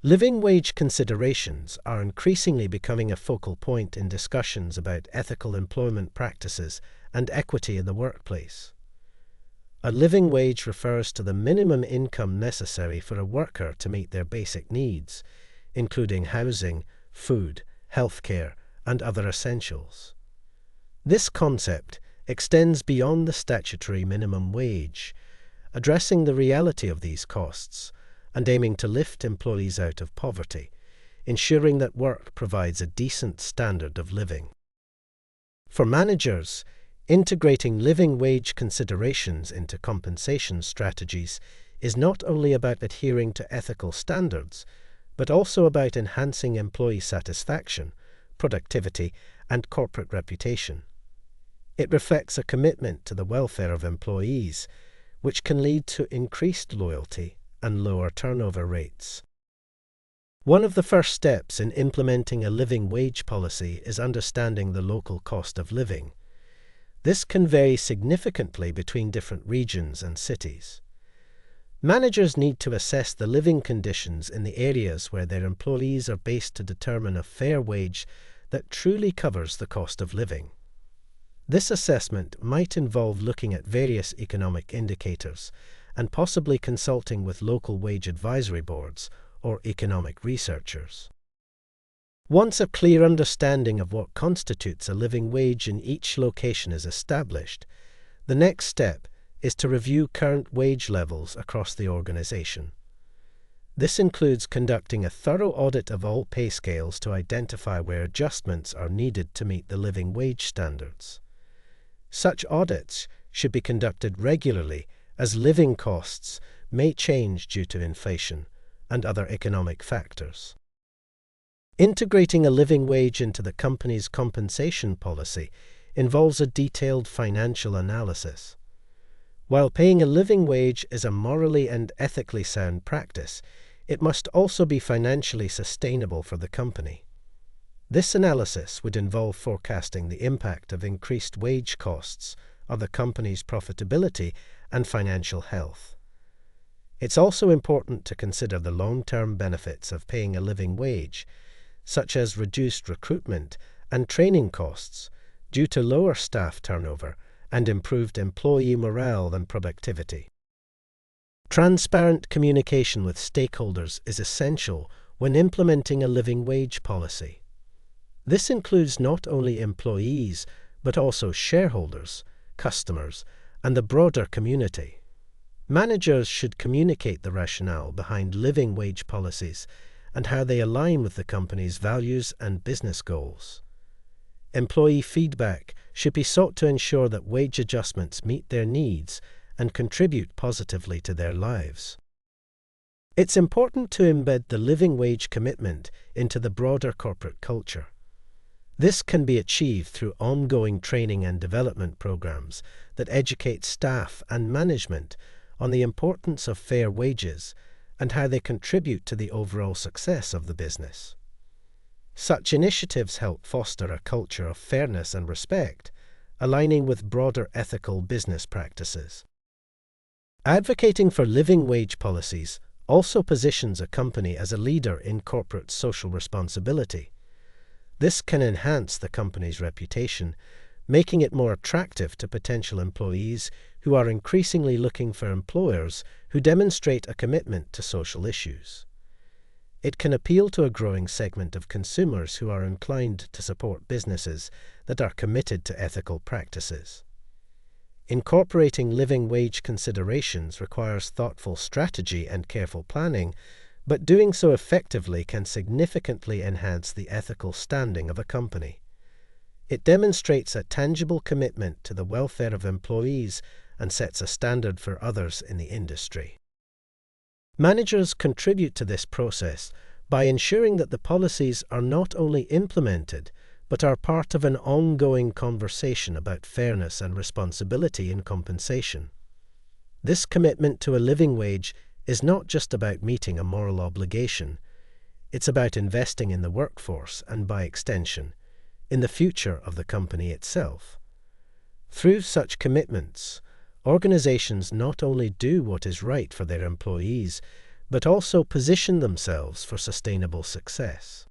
Living wage considerations are increasingly becoming a focal point in discussions about ethical employment practices and equity in the workplace. A living wage refers to the minimum income necessary for a worker to meet their basic needs, including housing, food, healthcare, and other essentials. This concept extends beyond the statutory minimum wage, addressing the reality of these costs and aiming to lift employees out of poverty, ensuring that work provides a decent standard of living. For managers, integrating living wage considerations into compensation strategies is not only about adhering to ethical standards, but also about enhancing employee satisfaction, productivity, and corporate reputation. It reflects a commitment to the welfare of employees, which can lead to increased loyalty and lower turnover rates. One of the first steps in implementing a living wage policy is understanding the local cost of living. This can vary significantly between different regions and cities. Managers need to assess the living conditions in the areas where their employees are based to determine a fair wage that truly covers the cost of living. This assessment might involve looking at various economic indicators and possibly consulting with local wage advisory boards or economic researchers. Once a clear understanding of what constitutes a living wage in each location is established, the next step is to review current wage levels across the organization. This includes conducting a thorough audit of all pay scales to identify where adjustments are needed to meet the living wage standards. Such audits should be conducted regularly, as living costs may change due to inflation and other economic factors. Integrating a living wage into the company's compensation policy involves a detailed financial analysis. While paying a living wage is a morally and ethically sound practice, it must also be financially sustainable for the company. This analysis would involve forecasting the impact of increased wage costs on the company's profitability and financial health. It's also important to consider the long-term benefits of paying a living wage, such as reduced recruitment and training costs due to lower staff turnover and improved employee morale and productivity. Transparent communication with stakeholders is essential when implementing a living wage policy. This includes not only employees, but also shareholders, customers, and the broader community. Managers should communicate the rationale behind living wage policies and how they align with the company's values and business goals. Employee feedback should be sought to ensure that wage adjustments meet their needs and contribute positively to their lives. It's important to embed the living wage commitment into the broader corporate culture. This can be achieved through ongoing training and development programs that educate staff and management on the importance of fair wages and how they contribute to the overall success of the business. Such initiatives help foster a culture of fairness and respect, aligning with broader ethical business practices. Advocating for living wage policies also positions a company as a leader in corporate social responsibility. This can enhance the company's reputation, making it more attractive to potential employees who are increasingly looking for employers who demonstrate a commitment to social issues. It can appeal to a growing segment of consumers who are inclined to support businesses that are committed to ethical practices. Incorporating living wage considerations requires thoughtful strategy and careful planning, but doing so effectively can significantly enhance the ethical standing of a company. It demonstrates a tangible commitment to the welfare of employees and sets a standard for others in the industry. Managers contribute to this process by ensuring that the policies are not only implemented, but are part of an ongoing conversation about fairness and responsibility in compensation. This commitment to a living wage is not just about meeting a moral obligation. It's about investing in the workforce and, by extension, in the future of the company itself. Through such commitments, organizations not only do what is right for their employees, but also position themselves for sustainable success.